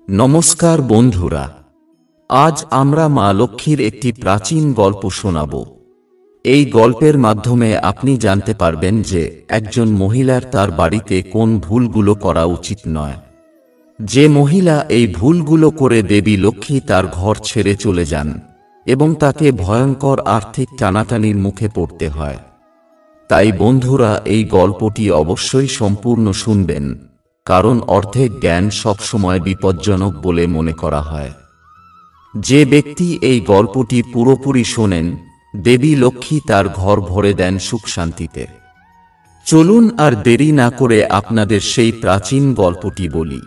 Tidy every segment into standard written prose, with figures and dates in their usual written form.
নমস্কার বন্ধুরা, আজ আমরা মা লক্ষ্মীর একটি প্রাচীন গল্প শোনাব। এই গল্পের মাধ্যমে আপনি জানতে পারবেন যে একজন মহিলার তার বাড়িতে কোন ভুলগুলো করা উচিত নয়। যে মহিলা এই ভুলগুলো করে দেবী লক্ষ্মী তার ঘর ছেড়ে চলে যান এবং তাকে ভয়ঙ্কর আর্থিক টানাটানির মুখে পড়তে হয়। তাই বন্ধুরা, এই গল্পটি অবশ্যই সম্পূর্ণ শুনবেন, কারণ অর্ধেক জ্ঞান সবসময় বিপজ্জনক বলে মনে করা হয়। যে ব্যক্তি এই গল্পটি পুরোপুরি শোনেন, দেবী লক্ষ্মী তার ঘর ভরে দেন সুখ শান্তিতে। চলুন আর দেরি না করে আপনাদের সেই প্রাচীন গল্পটি বলি।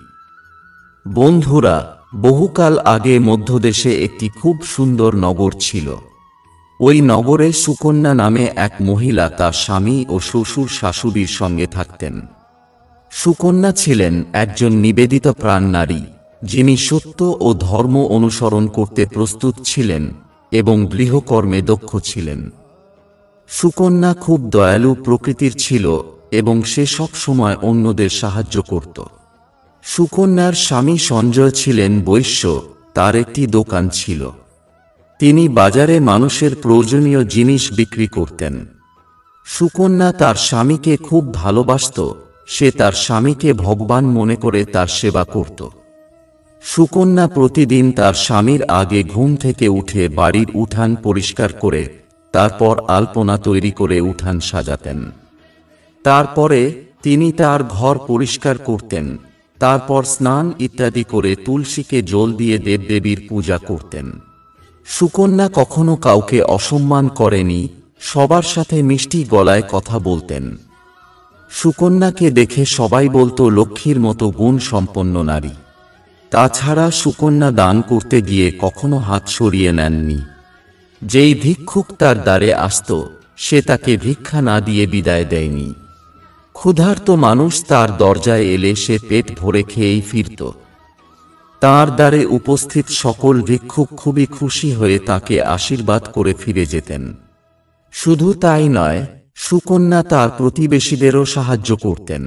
বন্ধুরা, বহুকাল আগে মধ্যদেশে একটি খুব সুন্দর নগর ছিল। ওই নগরে সুকন্যা নামে এক মহিলা তার স্বামী ও শ্বশুর শাশুড়ির সঙ্গে থাকতেন। সুকন্যা ছিলেন একজন নিবেদিত প্রাণ নারী, যিনি সত্য ও ধর্ম অনুসরণ করতে প্রস্তুত ছিলেন এবং গৃহকর্মে দক্ষ ছিলেন। সুকন্যা খুব দয়ালু প্রকৃতির ছিল এবং সে সব সময় অন্যদের সাহায্য করত। সুকন্যার স্বামী সঞ্জয় ছিলেন বৈশ্য, তার একটি দোকান ছিল। তিনি বাজারে মানুষের প্রয়োজনীয় জিনিস বিক্রি করতেন। সুকন্যা তার স্বামীকে খুব ভালোবাসত। সে তার স্বামীকে ভগবান মনে করে তার সেবা করত। সুকন্যা প্রতিদিন তার স্বামীর আগে ঘুম থেকে উঠে বাড়ির উঠান পরিষ্কার করে তারপর আলপনা তৈরি করে উঠান সাজাতেন। তারপরে তিনি তার ঘর পরিষ্কার করতেন। তারপর স্নান ইত্যাদি করে তুলসীকে জল দিয়ে দেবদেবীর পূজা করতেন। সুকন্যা কখনো কাউকে অসম্মান করেনি, সবার সাথে মিষ্টি গলায় কথা বলতেন। সুকন্যাকে দেখে সবাই বলতো লক্ষ্মীর মতো গুণ সম্পন্ন নারী। তাছাড়া সুকন্যা দান করতে গিয়ে কখনো হাত সরিয়ে নেননি। যেই ভিক্ষুক তার দ্বারে আসত, সে তাকে ভিক্ষা না দিয়ে বিদায় দেয়নি। ক্ষুধার্ত মানুষ তার দরজায় এলে সে পেট ভরে খেয়েই ফিরত। তাঁর দ্বারে উপস্থিত সকল ভিক্ষুক খুবই খুশি হয়ে তাকে আশীর্বাদ করে ফিরে যেতেন। শুধু তাই নয়, সুকন্যা তার প্রতিবেশীদেরও সাহায্য করতেন।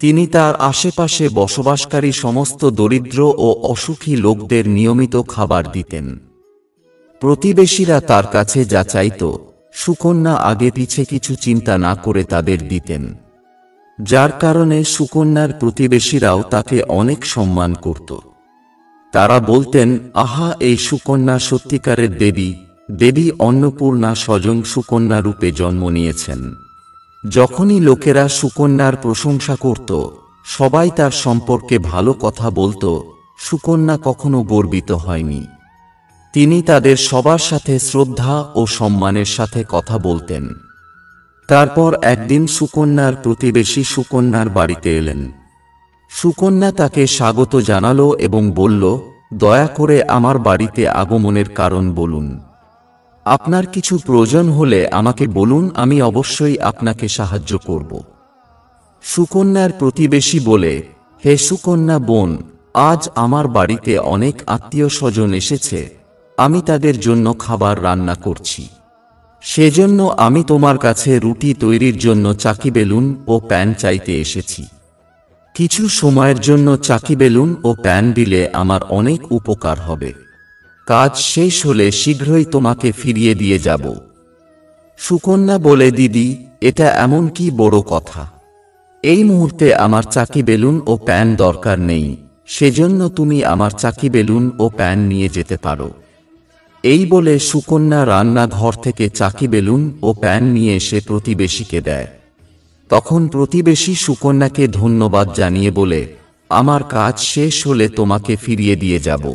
তিনি তার আশেপাশে বসবাসকারী সমস্ত দরিদ্র ও অসুখী লোকদের নিয়মিত খাবার দিতেন। প্রতিবেশীরা তার কাছে যা চাইত, সুকন্যা আগে পিছে কিছু চিন্তা না করে তাদের দিতেন। যার কারণে সুকন্যার প্রতিবেশীরাও তাকে অনেক সম্মান করত। তারা বলতেন, আহা, এই সুকন্যা সত্যিকারের দেবী। দেবী অন্নপূর্ণা স্বয়ং সুকন্যা রূপে জন্ম নিয়েছেন। যখনই লোকেরা সুকন্যার প্রশংসা করত, সবাই তার সম্পর্কে ভালো কথা বলত, সুকন্যা কখনো গর্বিত হয়নি। তিনি তাদের সবার সাথে শ্রদ্ধা ও সম্মানের সাথে কথা বলতেন। তারপর একদিন সুকন্যার প্রতিবেশী সুকন্যার বাড়িতে এলেন। সুকন্যা তাকে স্বাগত জানালো এবং বলল, দয়া করে আমার বাড়িতে আগমনের কারণ বলুন। আপনার কিছু প্রয়োজন হলে আমাকে বলুন, আমি অবশ্যই আপনাকে সাহায্য করব। সুকন্যার প্রতিবেশী বলে, হে সুকন্যা বোন, আজ আমার বাড়িতে অনেক আত্মীয় স্বজন এসেছে। আমি তাদের জন্য খাবার রান্না করছি। সেজন্য আমি তোমার কাছে রুটি তৈরির জন্য চাকি বেলুন ও প্যান চাইতে এসেছি। কিছু সময়ের জন্য চাকি বেলুন ও প্যান দিলে আমার অনেক উপকার হবে। কাজ শেষ হলে শীঘ্রই তোমাকে ফিরিয়ে দিয়ে যাব। সুকন্যা বলে, দিদি, এটা এমন কি বড় কথা? এই মুহূর্তে আমার চাকি বেলুন ও প্যান দরকার নেই, সেজন্য তুমি আমার চাকি বেলুন ও প্যান নিয়ে যেতে পারো। এই বলে সুকন্যা রান্নাঘর থেকে চাকি বেলুন ও প্যান নিয়ে এসে প্রতিবেশীকে দেয়। তখন প্রতিবেশী সুকন্যাকে ধন্যবাদ জানিয়ে বলে, আমার কাজ শেষ হলে তোমাকে ফিরিয়ে দিয়ে যাব।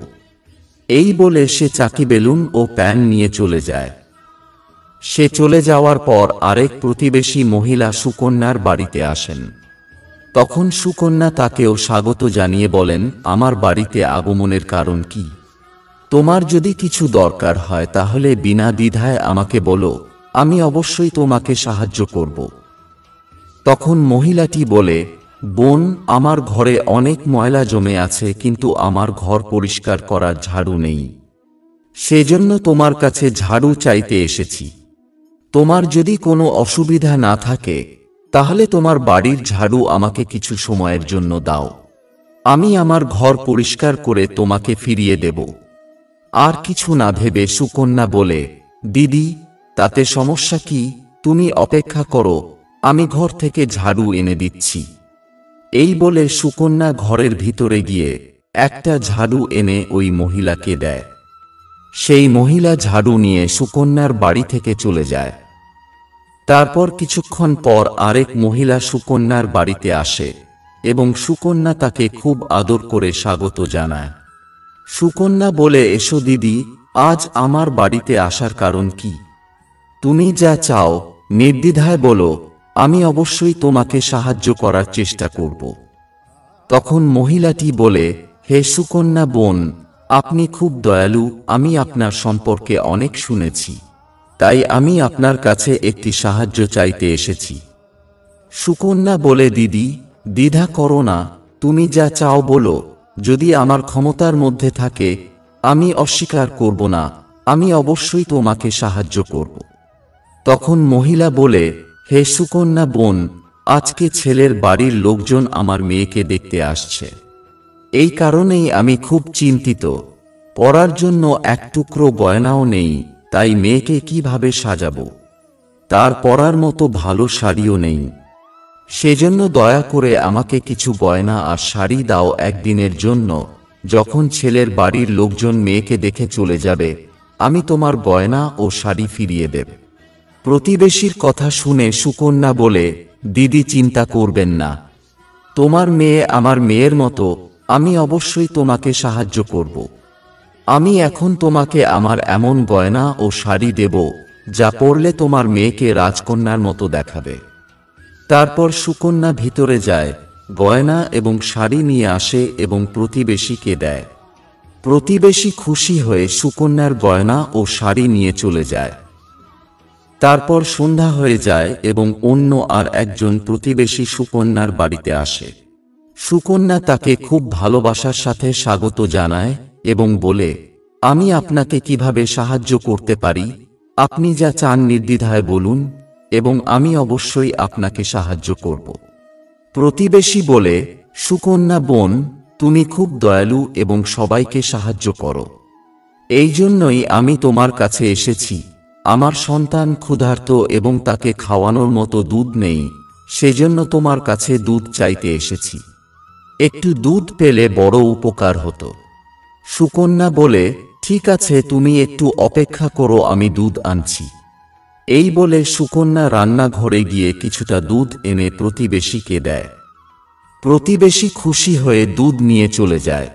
এই বলে সে চাকি বেলুন ও প্যান নিয়ে চলে যায়। সে চলে যাওয়ার পর আরেক প্রতিবেশী মহিলা সুকন্যার বাড়িতে আসেন। তখন সুকন্যা তাকেও স্বাগত জানিয়ে বলেন, আমার বাড়িতে আগমনের কারণ কি? তোমার যদি কিছু দরকার হয় তাহলে বিনা দ্বিধায় আমাকে বলো, আমি অবশ্যই তোমাকে সাহায্য করব। তখন মহিলাটি বলে, বোন, আমার ঘরে অনেক ময়লা জমে আছে, কিন্তু আমার ঘর পরিষ্কার করার ঝাড়ু নেই। সেজন্য তোমার কাছে ঝাড়ু চাইতে এসেছি। তোমার যদি কোনো অসুবিধা না থাকে, তাহলে তোমার বাড়ির ঝাড়ু আমাকে কিছু সময়ের জন্য দাও। আমি আমার ঘর পরিষ্কার করে তোমাকে ফিরিয়ে দেব। আর কিছু না ভেবে সুকন্যা বলে, দিদি, তাতে সমস্যা কি? তুমি অপেক্ষা করো, আমি ঘর থেকে ঝাড়ু এনে দিচ্ছি। এই বলে সুকন্যা ঘরের ভিতরে গিয়ে একটা ঝাড়ু এনে ওই মহিলাকে দেয়। সেই মহিলা ঝাড়ু নিয়ে সুকন্যার বাড়ি থেকে চলে যায়। তারপর কিছুক্ষণ পর আরেক মহিলা সুকন্যার বাড়িতে আসে এবং সুকন্যা তাকে খুব আদর করে স্বাগত জানায়। সুকন্যা বলে, এসো দিদি, আজ আমার বাড়িতে আসার কারণ কি? তুমি যা চাও নির্দ্বিধায় বলো, আমি অবশ্যই তোমাকে সাহায্য করার চেষ্টা করব। তখন মহিলাটি বলে, হে সুকন্যা বোন, আপনি খুব দয়ালু, আমি আপনার সম্পর্কে অনেক শুনেছি, তাই আমি আপনার কাছে একটি সাহায্য চাইতে এসেছি। সুকন্যা বলে, দিদি, দ্বিধা করো না, তুমি যা চাও বলো, যদি আমার ক্ষমতার মধ্যে থাকে আমি অস্বীকার করব না, আমি অবশ্যই তোমাকে সাহায্য করব। তখন মহিলা বলে, হে সুকন্যা বোন, আজকে ছেলের বাড়ির লোকজন আমার মেয়েকে দেখতে আসছে, এই কারণেই আমি খুব চিন্তিত। পরার জন্য এক টুকরো গয়নাও নেই, তাই মেয়েকে কিভাবে সাজাবো? তার পরার মতো ভালো শাড়িও নেই। সেজন্য দয়া করে আমাকে কিছু গয়না আর শাড়ি দাও একদিনের জন্য। যখন ছেলের বাড়ির লোকজন মেয়েকে দেখে চলে যাবে, আমি তোমার গয়না ও শাড়ি ফিরিয়ে দেব। প্রতিবেশীর কথা শুনে সুকন্যা বলে, দিদি, চিন্তা করবেন না, তোমার মেয়ে আমার মেয়ের মতো, আমি অবশ্যই তোমাকে সাহায্য করব। আমি এখন তোমাকে আমার এমন গয়না ও শাড়ি দেব যা পরলে তোমার মেয়েকে রাজকন্যার মতো দেখাবে। তারপর সুকন্যা ভিতরে যায়, গয়না এবং শাড়ি নিয়ে আসে এবং প্রতিবেশীকে দেয়। প্রতিবেশী খুশি হয়ে সুকন্যার গয়না ও শাড়ি নিয়ে চলে যায়। তারপর সন্ধ্যা হয়ে যায় এবং অন্য আর একজন প্রতিবেশী সুকন্যার বাড়িতে আসে। সুকন্যা তাকে খুব ভালোবাসার সাথে স্বাগত জানায় এবং বলে, আমি আপনাকে কিভাবে সাহায্য করতে পারি? আপনি যা চান নির্দ্বিধায় বলুন এবং আমি অবশ্যই আপনাকে সাহায্য করব। প্রতিবেশী বলে, সুকন্যা বোন, তুমি খুব দয়ালু এবং সবাইকে সাহায্য করো, এই জন্যই আমি তোমার কাছে এসেছি। আমার সন্তান ক্ষুধার্ত এবং তাকে খাওয়ানোর মতো দুধ নেই, সেজন্য তোমার কাছে দুধ চাইতে এসেছি। একটু দুধ পেলে বড় উপকার হতো। সুকন্যা বলে, ঠিক আছে, তুমি একটু অপেক্ষা করো, আমি দুধ আনছি। এই বলে সুকন্যা রান্নাঘরে গিয়ে কিছুটা দুধ এনে প্রতিবেশীকে দেয়। প্রতিবেশী খুশি হয়ে দুধ নিয়ে চলে যায়।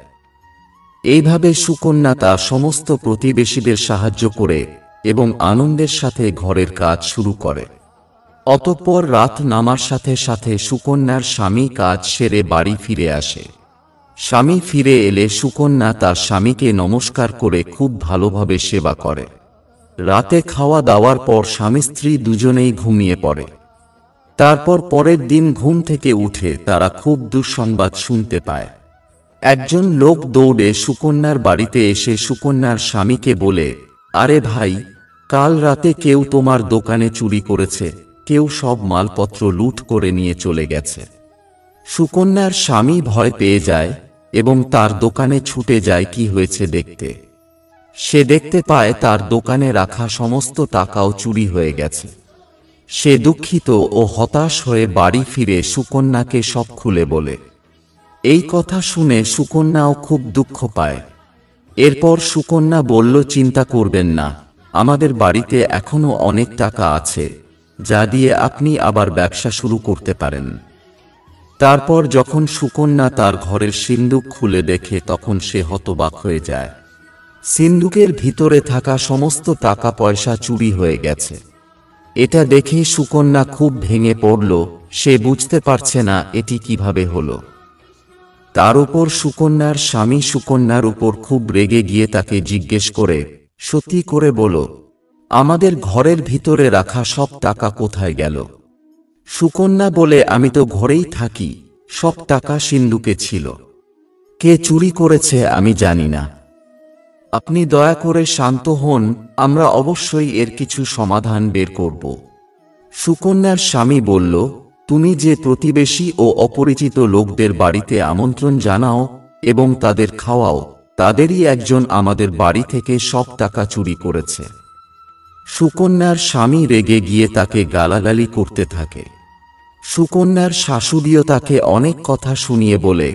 এইভাবে সুকন্যা তার সমস্ত প্রতিবেশীদের সাহায্য করে এবং আনন্দের সাথে ঘরের কাজ শুরু করে। অতঃপর রাত নামার সাথে সাথে সুকন্যার স্বামী কাজ সেরে বাড়ি ফিরে আসে। স্বামী ফিরে এলে সুকন্যা তার স্বামীকে নমস্কার করে খুব ভালোভাবে সেবা করে। রাতে খাওয়া দাওয়ার পর স্বামী স্ত্রী দুজনেই ঘুমিয়ে পড়ে। তারপর পরের দিন ঘুম থেকে উঠে তারা খুব দুঃসংবাদ শুনতে পায়। একজন লোক দৌড়ে সুকন্যার বাড়িতে এসে সুকন্যার স্বামীকে বলে, আরে ভাই, কাল রাতে কেউ তোমার দোকানে চুরি করেছে, কেউ সব মালপত্র লুট করে নিয়ে চলে গেছে। সুকন্যার স্বামী ভয় পেয়ে যায় এবং তার দোকানে ছুটে যায় কি হয়েছে দেখতে। সে দেখতে পায় তার দোকানে রাখা সমস্ত টাকাও চুরি হয়ে গেছে। সে দুঃখিত ও হতাশ হয়ে বাড়ি ফিরে সুকন্যাকে সব খুলে বলে। এই কথা শুনে সুকন্যাও খুব দুঃখ পায়। এরপর সুকন্যা বলল, চিন্তা করবেন না, আমাদের বাড়িতে এখনো অনেক টাকা আছে, যা দিয়ে আপনি আবার ব্যবসা শুরু করতে পারেন। তারপর যখন সুকন্যা তার ঘরের সিন্দুক খুলে দেখে তখন সে হতবাক হয়ে যায়। সিন্দুকের ভিতরে থাকা সমস্ত টাকা পয়সা চুরি হয়ে গেছে। এটা দেখে সুকন্যা খুব ভেঙে পড়ল, সে বুঝতে পারছে না এটি কিভাবে হলো। তার উপর সুকন্যার স্বামী সুকন্যার উপর খুব রেগে গিয়ে তাকে জিজ্ঞেস করে, সত্যি করে বলো, আমাদের ঘরের ভিতরে রাখা সব টাকা কোথায় গেল? সুকন্যা বলে, আমি তো ঘরেই থাকি, সব টাকা সিন্দুকে ছিল, কে চুরি করেছে আমি জানি না। আপনি দয়া করে শান্ত হন, আমরা অবশ্যই এর কিছু সমাধান বের করব। সুকন্যার স্বামী বলল, তুমি যে প্রতিবেশী ও অপরিচিত লোকদের বাড়িতে আমন্ত্রণ জানাও এবং তাদের খাওয়াও, তাদেরই একজন আমাদের বাড়ি থেকে সব টাকা চুরি করেছে। সুকন্যার স্বামী রেগে গিয়ে তাকে গালাগালি করতে থাকে। সুকন্যার শাশুড়িও তাকে অনেক কথা শুনিয়ে বলে,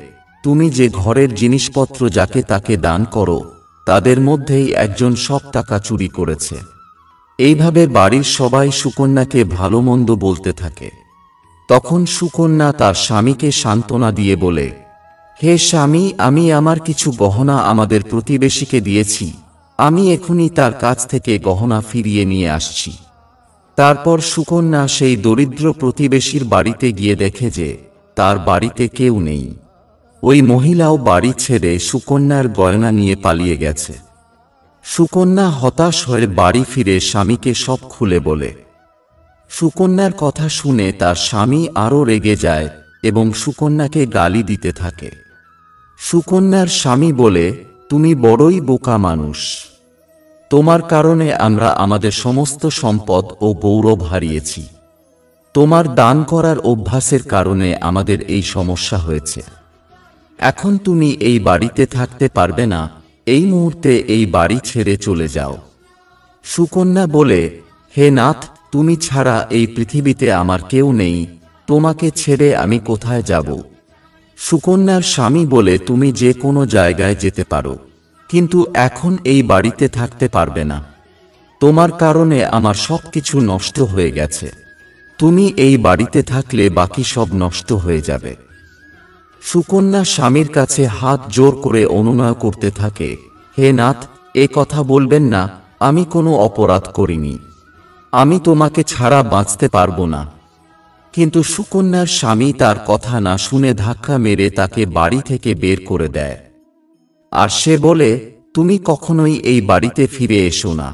তুমি যে ঘরের জিনিসপত্র যাকে তাকে দান করো, তাদের মধ্যেই একজন সব টাকা চুরি করেছে। এইভাবে বাড়ির সবাই সুকন্যাকে ভালো মন্দ বলতে থাকে। তখন সুকন্যা তার স্বামীকে সান্ত্বনা দিয়ে বলে, হে স্বামী, আমি আমার কিছু গহনা আমাদের প্রতিবেশীকে দিয়েছি, আমি এখনই তার কাছ থেকে গহনা ফিরিয়ে নিয়ে আসছি। তারপর সুকন্যা সেই দরিদ্র প্রতিবেশীর বাড়িতে গিয়ে দেখে যে তার বাড়িতে কেউ নেই। ওই মহিলাও বাড়ি ছেড়ে সুকন্যার গয়না নিয়ে পালিয়ে গেছে। সুকন্যা হতাশ হয়ে বাড়ি ফিরে স্বামীকে সব খুলে বলে। সুকন্যার কথা শুনে তার স্বামী আরও রেগে যায় এবং সুকন্যাকে গালি দিতে থাকে। সুকন্যার স্বামী বলে, তুমি বড়ই বোকা মানুষ, তোমার কারণে আমরা আমাদের সমস্ত সম্পদ ও গৌরব হারিয়েছি। তোমার দান করার অভ্যাসের কারণে আমাদের এই সমস্যা হয়েছে। এখন তুমি এই বাড়িতে থাকতে পারবে না, এই মুহূর্তে এই বাড়ি ছেড়ে চলে যাও। সুকন্যা বলে, হে নাথ, তুমি ছাড়া এই পৃথিবীতে আমার কেউ নেই, তোমাকে ছেড়ে আমি কোথায় যাব? সুকন্যার স্বামী বলে, তুমি যে কোনো জায়গায় যেতে পারো, কিন্তু এখন এই বাড়িতে থাকতে পারবে না। তোমার কারণে আমার সবকিছু নষ্ট হয়ে গেছে, তুমি এই বাড়িতে থাকলে বাকি সব নষ্ট হয়ে যাবে। সুকন্যা স্বামীর কাছে হাত জোর করে অনুনয় করতে থাকে, হে নাথ, এ কথা বলবেন না, আমি কোনো অপরাধ করিনি, আমি তোমাকে ছাড়া বাঁচতে পারবো না। কিন্তু সুকন্যার স্বামী তার কথা না শুনে ধাক্কা মেরে তাকে বাড়ি থেকে বের করে দেয়। আর সে বলে, তুমি কখনোই এই বাড়িতে ফিরে এসো না।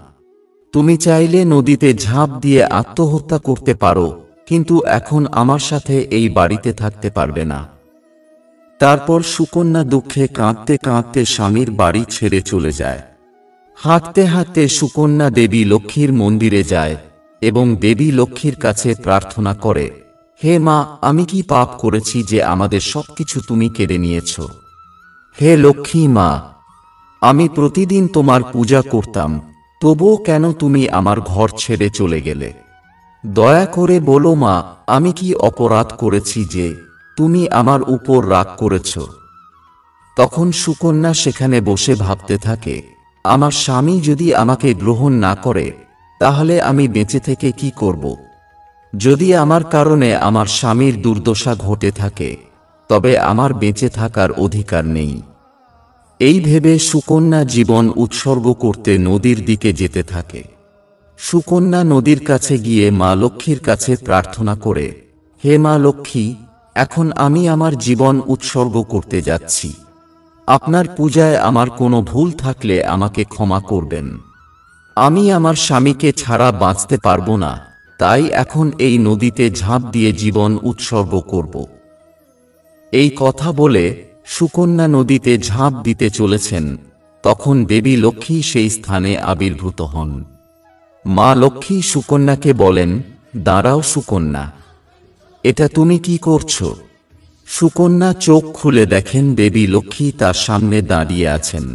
তুমি চাইলে নদীতে ঝাঁপ দিয়ে আত্মহত্যা করতে পারো, কিন্তু এখন আমার সাথে এই বাড়িতে থাকতে পারবে না। তারপর সুকন্যা দুঃখে কাঁদতে কাঁদতে স্বামীর বাড়ি ছেড়ে চলে যায়। হাঁটতে হাঁটতে সুকন্যা দেবী লক্ষ্মীর মন্দিরে যায় এবং দেবী লক্ষ্মীর কাছে প্রার্থনা করে, হে মা, আমি কি পাপ করেছি যে আমাদের সবকিছু তুমি কেড়ে নিয়েছ? হে লক্ষ্মী মা, আমি প্রতিদিন তোমার পূজা করতাম, তবুও কেন তুমি আমার ঘর ছেড়ে চলে গেলে? দয়া করে বলো মা, আমি কি অপরাধ করেছি যে তুমি আমার উপর রাগ করেছ? তখন সুকন্যা সেখানে বসে ভাবতে থাকে, আমার স্বামী যদি আমাকে গ্রহণ না করে, তাহলে আমি বেঁচে থেকে কি করব? যদি আমার কারণে আমার স্বামীর দুর্দশা ঘটে থাকে, তবে আমার বেঁচে থাকার অধিকার নেই। এই ভেবে সুকন্যা জীবন উৎসর্গ করতে নদীর দিকে যেতে থাকে। সুকন্যা নদীর কাছে গিয়ে মা লক্ষ্মীর কাছে প্রার্থনা করে, হে মা লক্ষ্মী, এখন আমি আমার জীবন উৎসর্গ করতে যাচ্ছি। আপনার পূজায় আমার কোনো ভুল থাকলে আমাকে ক্ষমা করবেন। আমি আমার স্বামীকে ছাড়া বাঁচতে পারবো না, তাই এখন এই নদীতে ঝাঁপ দিয়ে জীবন উৎসর্গ করব। এই কথা বলে সুকন্যা নদীতে ঝাঁপ দিতে চলেছেন, তখন দেবী লক্ষ্মী সেই স্থানে আবির্ভূত হন। মা লক্ষ্মী সুকন্যাকে বলেন, দাঁড়াও সুকন্যা, এটা তুমি কি করছো? সুকন্যা চোখ খুলে দেখেন দেবী লক্ষ্মী তার সামনে দাঁড়িয়ে আছেন।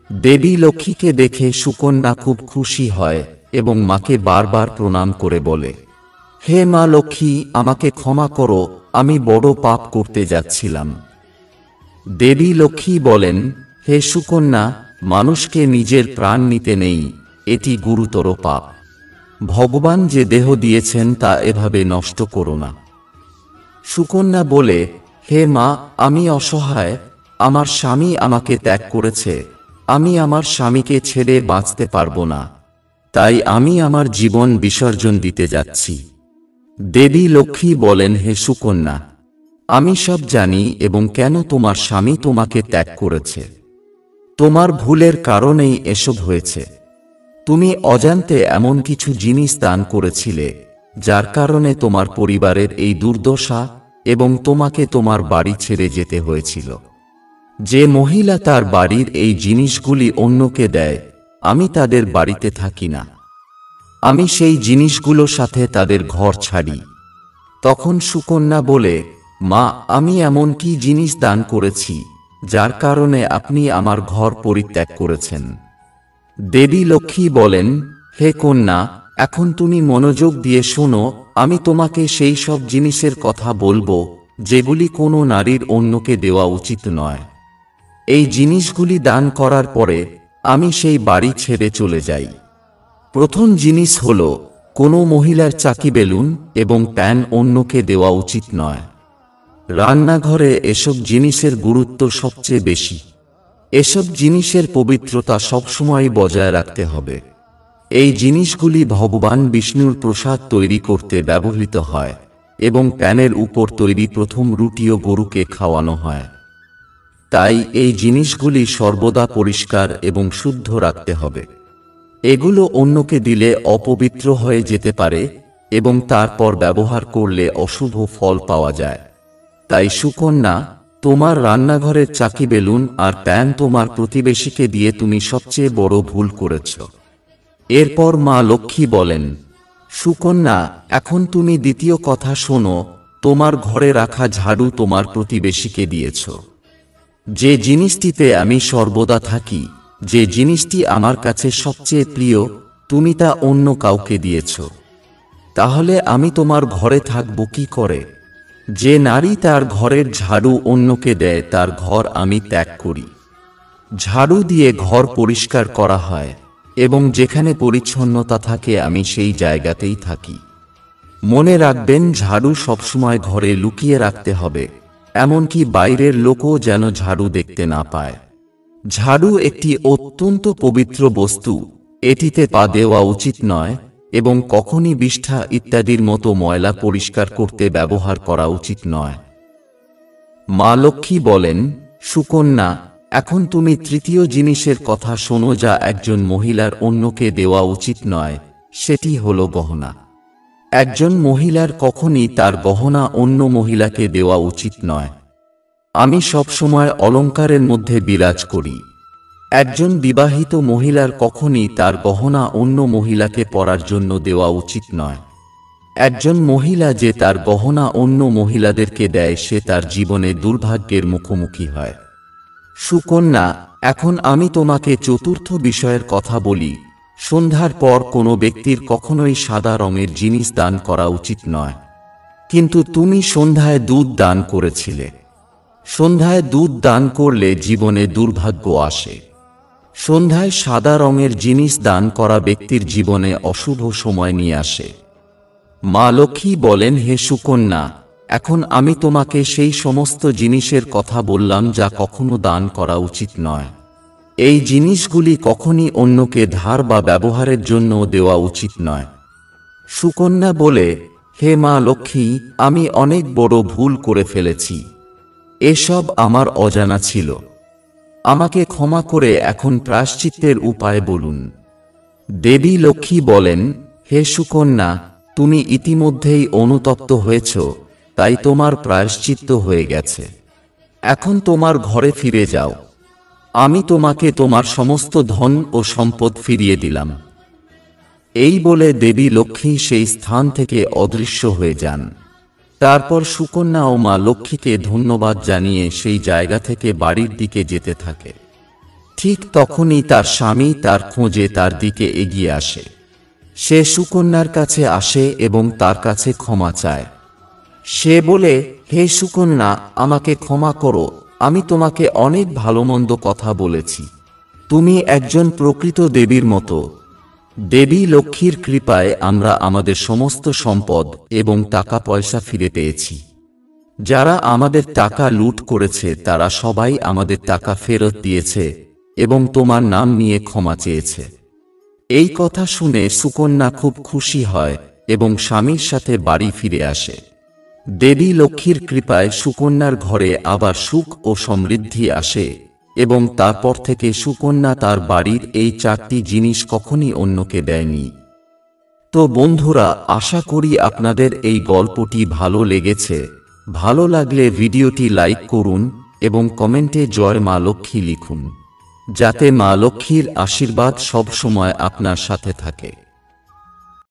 দেবী লক্ষ্মীকে দেখে সুকন্যা খুব খুশি হয় এবং মাকে বারবার প্রণাম করে বলে, হে মা লক্ষ্মী, আমাকে ক্ষমা করো, আমি বড় পাপ করতে যাচ্ছিলাম। দেবী লক্ষ্মী বলেন, হে সুকন্যা, মানুষকে নিজের প্রাণ নিতে নেই, এটি গুরুতর পাপ। ভগবান যে দেহ দিয়েছেন তা এভাবে নষ্ট করো না। সুকন্যা বলে, হে মা, আমি অসহায়, আমার স্বামী আমাকে ত্যাগ করেছে, আমি আমার স্বামীকে ছেড়ে বাঁচতে পারবো না, তাই আমি আমার জীবন বিসর্জন দিতে যাচ্ছি। দেবী লক্ষ্মী বলেন, হে সুকন্যা, আমি সব জানি এবং কেন তোমার স্বামী তোমাকে ত্যাগ করেছে। তোমার ভুলের কারণেই এসব হয়েছে। তুমি অজান্তে এমন কিছু জিনিস দান করেছিলে, যার কারণে তোমার পরিবারের এই দুর্দশা এবং তোমাকে তোমার বাড়ি ছেড়ে যেতে হয়েছিল। যে মহিলা তার বাড়ির এই জিনিসগুলি অন্যকে দেয়, আমি তাদের বাড়িতে থাকি না, আমি সেই জিনিসগুলোর সাথে তাদের ঘর ছাড়ি। তখন সুকন্যা বলে, মা, আমি এমন কি জিনিস দান করেছি যার কারণে আপনি আমার ঘর পরিত্যাগ করেছেন? দেবী লক্ষ্মী বলেন, হে কন্যা, এখন তুমি মনোযোগ দিয়ে শোনো। আমি তোমাকে সেই সব জিনিসের কথা বলবো যেগুলি কোনো নারীর অন্যকে দেওয়া উচিত নয়। এই জিনিসগুলি দান করার পরে আমি সেই বাড়ি ছেড়ে চলে যাই। প্রথম জিনিস হল, কোনো মহিলার চাকি বেলুন এবং প্যান অন্যকে দেওয়া উচিত নয়। রান্নাঘরে এসব জিনিসের গুরুত্ব সবচেয়ে বেশি। এসব জিনিসের পবিত্রতা সবসময় বজায় রাখতে হবে। এই জিনিসগুলি ভগবান বিষ্ণুর প্রসাদ তৈরি করতে ব্যবহৃত হয় এবং প্যানের উপর তৈরি প্রথম রুটিও গরুকে খাওয়ানো হয়। তাই এই জিনিসগুলি সর্বদা পরিষ্কার এবং শুদ্ধ রাখতে হবে। এগুলো অন্যকে দিলে অপবিত্র হয়ে যেতে পারে এবং তারপর ব্যবহার করলে অশুভ ফল পাওয়া যায়। তাই সুকন্যা, তোমার রান্নাঘরের চাকি বেলুন আর প্যান তোমার প্রতিবেশীকে দিয়ে তুমি সবচেয়ে বড় ভুল করেছ। এরপর মা লক্ষ্মী বলেন, সুকন্যা, এখন তুমি দ্বিতীয় কথা শোনো। তোমার ঘরে রাখা ঝাড়ু তোমার প্রতিবেশীকে দিয়েছ। যে জিনিসটিতে আমি সর্বদা থাকি, যে জিনিসটি আমার কাছে সবচেয়ে প্রিয়, তুমি তা অন্য কাউকে দিয়েছ। তাহলে আমি তোমার ঘরে থাকব কি করে? যে নারী তার ঘরের ঝাড়ু অন্যকে দেয় তার ঘর আমি ত্যাগ করি। ঝাড়ু দিয়ে ঘর পরিষ্কার করা হয় এবং যেখানে পরিচ্ছন্নতা থাকে আমি সেই জায়গাতেই থাকি। মনে রাখবেন, ঝাড়ু সবসময় ঘরে লুকিয়ে রাখতে হবে, এমনকি বাইরের লোকও যেন ঝাড়ু দেখতে না পায়। ঝাড়ু একটি অত্যন্ত পবিত্র বস্তু। এটিতে পা দেওয়া উচিত নয় এবং কখনই বিষ্ঠা ইত্যাদির মতো ময়লা পরিষ্কার করতে ব্যবহার করা উচিত নয়। মা লক্ষ্মী বলেন, সুকন্যা, এখন তুমি তৃতীয় জিনিসের কথা শোনো যা একজন মহিলার অন্যকে দেওয়া উচিত নয়, সেটি হলো গহনা। একজন মহিলার কখনই তার গহনা অন্য মহিলাকে দেওয়া উচিত নয়। আমি সবসময় অলংকারের মধ্যে বিরাজ করি। একজন বিবাহিত মহিলার কখনই তার গহনা অন্য মহিলাকে পরার জন্য দেওয়া উচিত নয়। একজন মহিলা যে তার গহনা অন্য মহিলাদেরকে দেয় সে তার জীবনে দুর্ভাগ্যের মুখোমুখি হয়। সুকন্যা, এখন আমি তোমাকে চতুর্থ বিষয়ের কথা বলি। সন্ধ্যার পর কোনো ব্যক্তির কখনোই সাদা রঙের জিনিস দান করা উচিত নয়। কিন্তু তুমি সন্ধ্যায় দুধ দান করেছিলে। সন্ধ্যায় দুধ দান করলে জীবনে দুর্ভাগ্য আসে। সন্ধ্যায় সাদা রঙের জিনিস দান করা ব্যক্তির জীবনে অশুভ সময় নিয়ে আসে। মা লক্ষ্মী বলেন, হে সুকন্যা, এখন আমি তোমাকে সেই সমস্ত জিনিসের কথা বললাম যা কখনো দান করা উচিত নয়। এই জিনিসগুলি কখনই অন্যকে ধার বা ব্যবহারের জন্য দেওয়া উচিত নয়। সুকন্যা বলে, হে মা লক্ষ্মী, আমি অনেক বড় ভুল করে ফেলেছি। এসব আমার অজানা ছিল। আমাকে ক্ষমা করে এখন প্রায়শ্চিত্তের উপায় বলুন। দেবী লক্ষ্মী বলেন, হে সুকন্যা, তুমি ইতিমধ্যেই অনুতপ্ত হয়েছ, তাই তোমার প্রায়শ্চিত্ত হয়ে গেছে। এখন তোমার ঘরে ফিরে যাও। আমি তোমাকে তোমার সমস্ত ধন ও সম্পদ ফিরিয়ে দিলাম। এই বলে দেবী লক্ষ্মী সেই স্থান থেকে অদৃশ্য হয়ে যান। তারপর সুকন্যা ও মা লক্ষ্মীকে ধন্যবাদ জানিয়ে সেই জায়গা থেকে বাড়ির দিকে যেতে থাকে। ঠিক তখনই তার স্বামী তার খোঁজে তার দিকে এগিয়ে আসে। সে সুকন্যার কাছে আসে এবং তার কাছে ক্ষমা চায়। সে বলে, হে সুকন্যা, আমাকে ক্ষমা করো। আমি তোমাকে অনেক ভালোমন্দ কথা বলেছি। তুমি একজন প্রকৃত দেবীর মতো। দেবী লক্ষ্মীর কৃপায় আমরা আমাদের সমস্ত সম্পদ এবং টাকা পয়সা ফিরে পেয়েছি। যারা আমাদের টাকা লুট করেছে তারা সবাই আমাদের টাকা ফেরত দিয়েছে এবং তোমার নাম নিয়ে ক্ষমা চেয়েছে। এই কথা শুনে সুকন্যা খুব খুশি হয় এবং স্বামীর সাথে বাড়ি ফিরে আসে। দেবী লক্ষ্মীর কৃপায় সুকন্যার ঘরে আবার সুখ ও সমৃদ্ধি আসে এবং তারপর থেকে সুকন্যা তার বাড়ির এই 4টি জিনিস কখনই অন্যকে দেয়নি। তো বন্ধুরা, আশা করি আপনাদের এই গল্পটি ভালো লেগেছে। ভালো লাগলে ভিডিওটি লাইক করুন এবং কমেন্টে জয় মা লক্ষ্মী লিখুন, যাতে মা লক্ষ্মীর আশীর্বাদ সব সময় আপনার সাথে থাকে।